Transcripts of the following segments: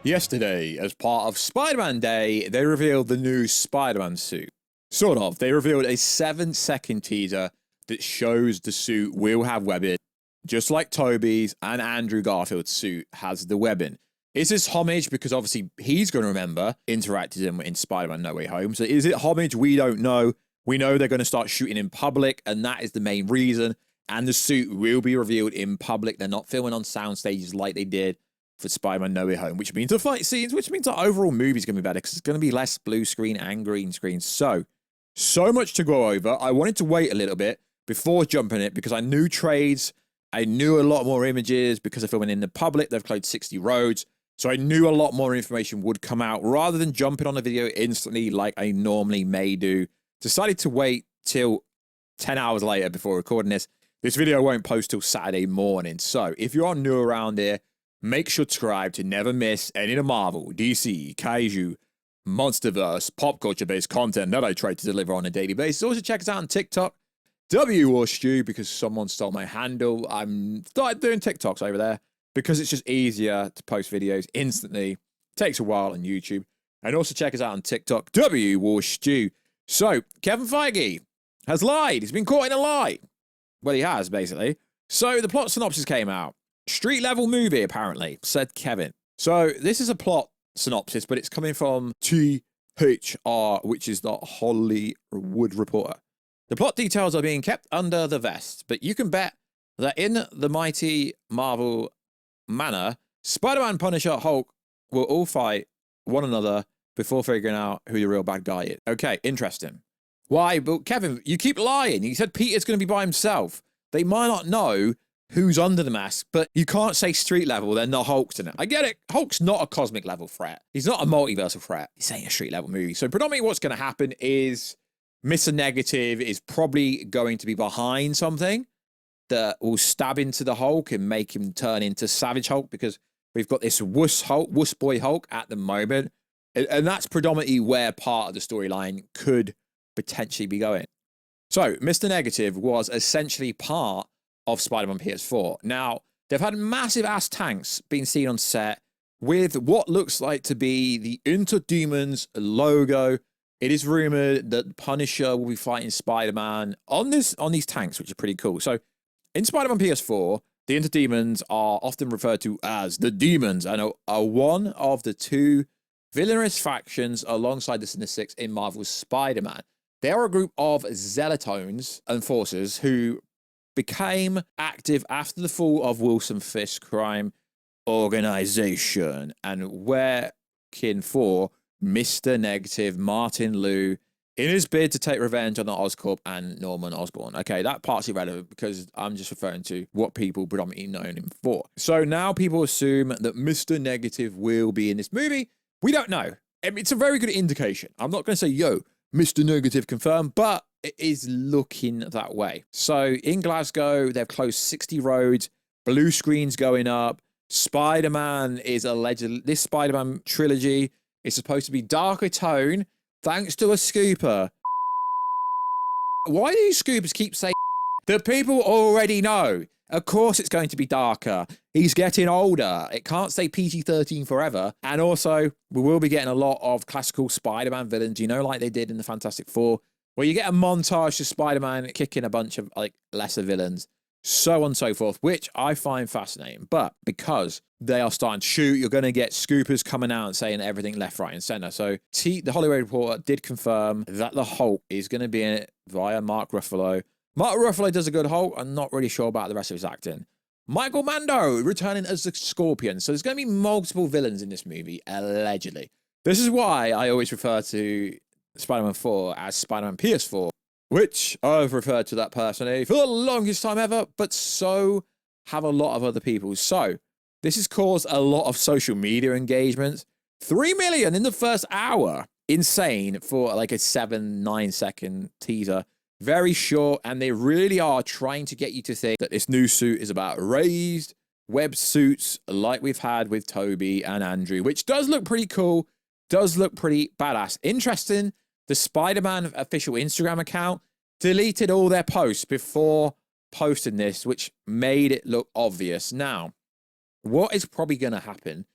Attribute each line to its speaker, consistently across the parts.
Speaker 1: Yesterday, as part of Spider-Man Day, they revealed the new Spider-Man suit. Sort of. They revealed a 7-second teaser that shows the suit will have webbing, just like Tobey's and Andrew Garfield's suit has the webbing. Is this homage? Because obviously he's going to remember interacting in Spider-Man No Way Home. So is it homage? We don't know. We know they're going to start shooting in public, and that is the main reason. And the suit will be revealed in public. They're not filming on sound stages like they did for Spider-Man No Way Home, which means the fight scenes, which means the overall movie's going to be better because it's going to be less blue screen and green screen. So much to go over. I wanted to wait a little bit before jumping it because I knew trades. I knew a lot more images because they're filming in the public. They've closed 60 roads. So I knew a lot more information would come out rather than jumping on the video instantly like I normally may do. Decided to wait till 10 hours later before recording this. This video won't post till Saturday morning. So if you're new around here, make sure to subscribe to never miss any of the Marvel, DC, Kaiju, Monsterverse, pop culture-based content that I try to deliver on a daily basis. Also check us out on TikTok, Warstu, because someone stole my handle. I'm started doing TikToks over there because it's just easier to post videos instantly. Takes a while on YouTube. And also check us out on TikTok, Warstu. So, Kevin Feige has lied. He's been caught in a lie. Well, he has, basically. So, the plot synopsis came out. Street level movie, apparently, said Kevin. So, this is a plot synopsis, but it's coming from THR, which is the Hollywood Reporter. The plot details are being kept under the vest, but you can bet that in the mighty Marvel manner, Spider-Man, Punisher, Hulk will all fight one another before figuring out who the real bad guy is. Okay, interesting. Why? But Kevin, you keep lying. You said Peter's going to be by himself. They might not know who's under the mask, but you can't say street level, then the Hulk's in it. I get it. Hulk's not a cosmic level threat. He's not a multiversal threat. This ain't a street level movie. So predominantly what's going to happen is Mr. Negative is probably going to be behind something that will stab into the Hulk and make him turn into Savage Hulk, because we've got this wuss boy Hulk at the moment. And that's predominantly where part of the storyline could potentially be going. So Mr. Negative was essentially part of Spider-Man PS4. Now, they've had massive ass tanks being seen on set with what looks like to be the Interdemons logo. It is rumored that Punisher will be fighting Spider-Man on these tanks, which are pretty cool. So in Spider-Man PS4, the Interdemons are often referred to as the Demons and are one of the two villainous factions alongside the Sinister Six in Marvel's Spider-Man. They are a group of Zealotones and forces who became active after the fall of Wilson Fisk's crime organization and working for Mr. Negative, Martin Liu, in his bid to take revenge on the Oscorp and Norman Osborn. Okay, that part's irrelevant because I'm just referring to what people predominantly know him for. So now people assume that Mr. Negative will be in this movie. We don't know. It's a very good indication. I'm not going to say, yo, Mr. Negative confirmed, but it is looking that way. So in Glasgow, they've closed 60 roads, blue screens going up. Spider-Man is allegedly, this Spider-Man trilogy is supposed to be darker tone, thanks to a scooper. Why do scoopers keep saying that people already know? Of course it's going to be darker. He's getting older. It can't stay PG-13 forever. And also, we will be getting a lot of classical Spider-Man villains, you know, like they did in the Fantastic Four, where you get a montage of Spider-Man kicking a bunch of like lesser villains, so on and so forth, which I find fascinating. But because they are starting to shoot, you're going to get scoopers coming out and saying everything left, right, and center. So the Hollywood Reporter did confirm that the Hulk is going to be in it via Mark Ruffalo. Mark Ruffalo does a good Hulk. I'm not really sure about the rest of his acting. Michael Mando returning as the Scorpion. So there's going to be multiple villains in this movie, allegedly. This is why I always refer to Spider-Man 4 as Spider-Man PS4, which I've referred to that personally for the longest time ever, but so have a lot of other people. So this has caused a lot of social media engagement. 3 million in the first hour. Insane for like a 7-9 second teaser. Very short, and they really are trying to get you to think that this new suit is about raised web suits like we've had with Tobey and Andrew, which does look pretty cool, does look pretty badass. Interesting, the Spider-Man official Instagram account deleted all their posts before posting this, which made it look obvious. Now, what is probably going to happen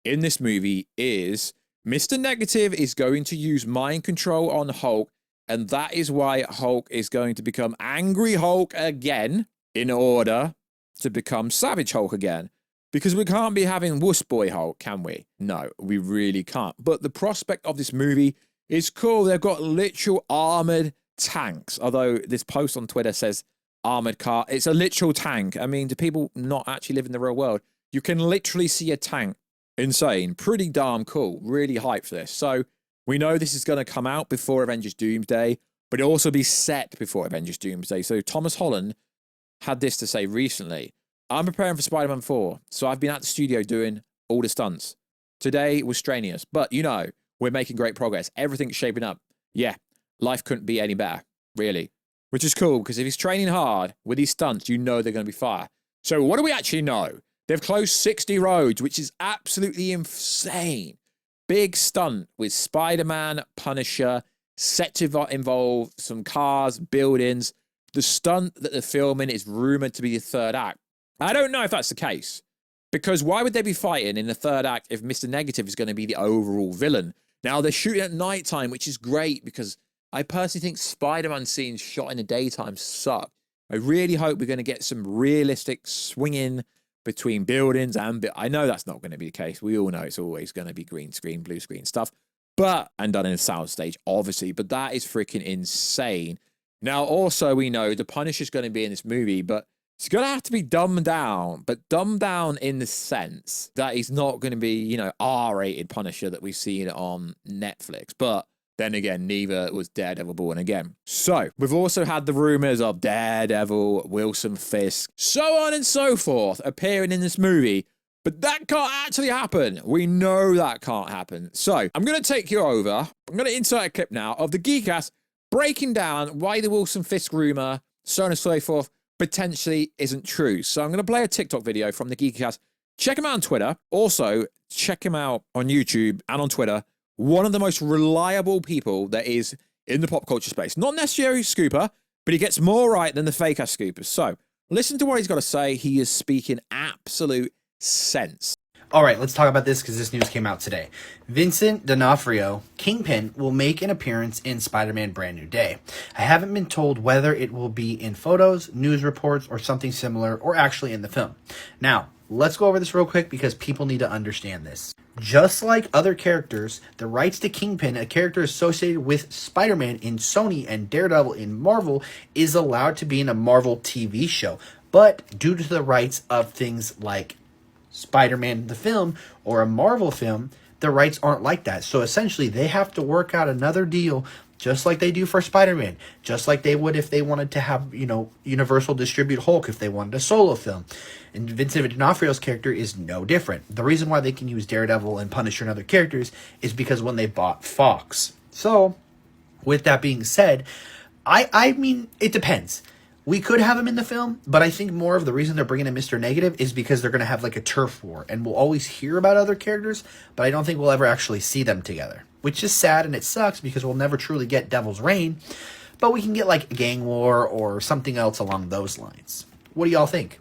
Speaker 1: in this movie is Mr. Negative is going to use mind control on Hulk, and that is why Hulk is going to become Angry Hulk again in order to become Savage Hulk again. Because we can't be having Wuss Boy Hulk, can we? No, we really can't. But the prospect of this movie is cool. They've got literal armored tanks. Although this post on Twitter says armored car. It's a literal tank. I mean, do people not actually live in the real world? You can literally see a tank. Insane. Pretty darn cool. Really hyped for this. So we know this is going to come out before Avengers Doomsday, but it'll also be set before Avengers Doomsday. So Thomas Holland had this to say recently. I'm preparing for Spider-Man 4, so I've been at the studio doing all the stunts. Today was strenuous, but you know, we're making great progress. Everything's shaping up. Yeah, life couldn't be any better, really. Which is cool, because if he's training hard with these stunts, you know they're going to be fire. So what do we actually know? They've closed 60 roads, which is absolutely insane. Big stunt with Spider-Man, Punisher, set to involve some cars, buildings. The stunt that they're filming is rumored to be the third act. I don't know if that's the case, because why would they be fighting in the third act if Mr. Negative is going to be the overall villain? Now, they're shooting at nighttime, which is great, because I personally think Spider-Man scenes shot in the daytime suck. I really hope we're going to get some realistic swinging between buildings, and I know that's not going to be the case. We all know it's always going to be green screen, blue screen stuff, and done in a soundstage, obviously, but that is freaking insane. Now, also, we know the Punisher's going to be in this movie, but it's going to have to be dumbed down, but dumbed down in the sense that he's not going to be, you know, R-rated Punisher that we've seen on Netflix. But then again, neither was Daredevil Born Again. So, we've also had the rumors of Daredevil, Wilson Fisk, so on and so forth appearing in this movie. But that can't actually happen. We know that can't happen. So, I'm going to take you over. I'm going to insert a clip now of the Geekcast breaking down why the Wilson Fisk rumor, so on and so forth, potentially isn't true. So I'm going to play a TikTok video from the Geekcast. Check him out on Twitter. Also, check him out on YouTube and on Twitter. One of the most reliable people that is in the pop culture space. Not necessarily a scooper, but he gets more right than the fake-ass scoopers. So listen to what he's got to say. He is speaking absolute sense.
Speaker 2: All right, let's talk about this because this news came out today. Vincent D'Onofrio, Kingpin, will make an appearance in Spider-Man Brand New Day. I haven't been told whether it will be in photos, news reports, or something similar, or actually in the film. Now, let's go over this real quick because people need to understand this. Just like other characters, the rights to Kingpin, a character associated with Spider-Man in Sony and Daredevil in Marvel, is allowed to be in a Marvel TV show. But due to the rights of things like Spider-Man the film or a Marvel film, the rights aren't like that. So essentially they have to work out another deal just like they do for Spider-Man, just like they would if they wanted to have, you know, Universal distribute Hulk if they wanted a solo film. And Vincent D'Onofrio's character is no different. The reason why they can use Daredevil and Punisher and other characters is because when they bought Fox. So with that being said, I mean, it depends. We could have him in the film, but I think more of the reason they're bringing in Mr. Negative is because they're going to have like a turf war, and we'll always hear about other characters, but I don't think we'll ever actually see them together, which is sad and it sucks because we'll never truly get Devil's Reign, but we can get like a gang war or something else along those lines. What do y'all think?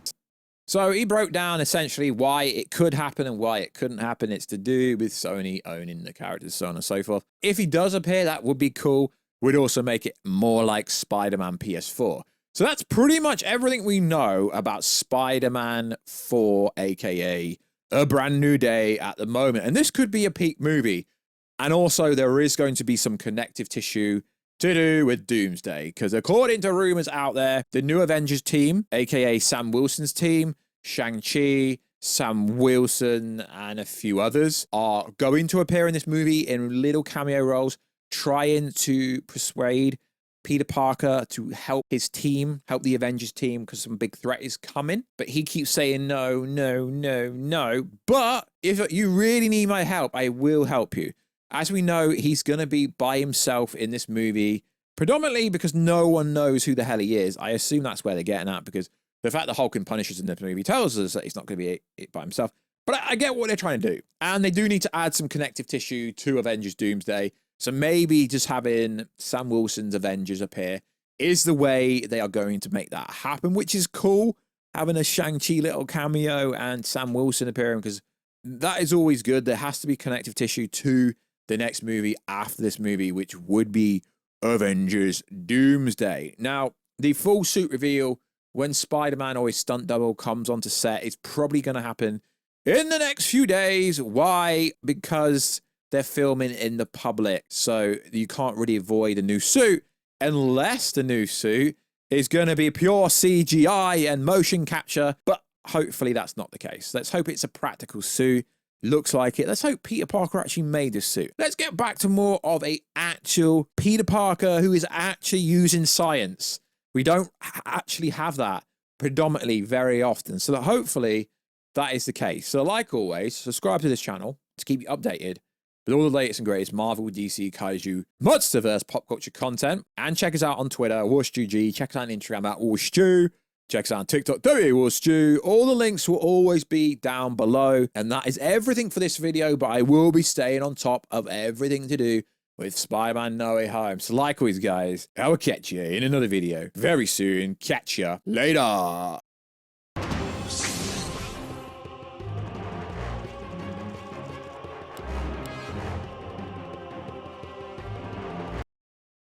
Speaker 1: So he broke down essentially why it could happen and why it couldn't happen. It's to do with Sony owning the characters, so on and so forth. If he does appear, that would be cool. Would also make it more like Spider-Man PS4. So that's pretty much everything we know about Spider-Man 4, aka A Brand New Day at the moment. And this could be a peak movie. And also there is going to be some connective tissue to do with Doomsday. Because according to rumors out there, the new Avengers team, aka Sam Wilson's team, Shang-Chi, Sam Wilson, and a few others are going to appear in this movie in little cameo roles, trying to persuade Peter Parker to help his team, help the Avengers team, because some big threat is coming. But he keeps saying no, no, no, no. But if you really need my help, I will help you. As we know, he's going to be by himself in this movie, predominantly because no one knows who the hell he is. I assume that's where they're getting at, because the fact that Hulk and Punisher's in the movie tells us that he's not going to be it by himself. But I get what they're trying to do. And they do need to add some connective tissue to Avengers Doomsday. So maybe just having Sam Wilson's Avengers appear is the way they are going to make that happen, which is cool. Having a Shang-Chi little cameo and Sam Wilson appearing, because that is always good. There has to be connective tissue to the next movie after this movie, which would be Avengers Doomsday. Now, the full suit reveal when Spider-Man or his stunt double comes onto set is probably going to happen in the next few days. Why? Because they're filming in the public, so you can't really avoid a new suit unless the new suit is going to be pure CGI and motion capture, but hopefully that's not the case. Let's hope it's a practical suit. Looks like it. Let's hope Peter Parker actually made this suit. Let's get back to more of a actual Peter Parker who is actually using science. We don't actually have that predominantly very often, so that hopefully that is the case. So like always, subscribe to this channel to keep you updated with all the latest and greatest Marvel, DC, Kaiju, Monsterverse pop culture content. And check us out on Twitter, WarstuG. Check us out on Instagram at Warstu. Check us out on TikTok, Warstu. All the links will always be down below. And that is everything for this video, but I will be staying on top of everything to do with Spider-Man No Way Home. So like always, guys, I will catch you in another video very soon. Catch ya later.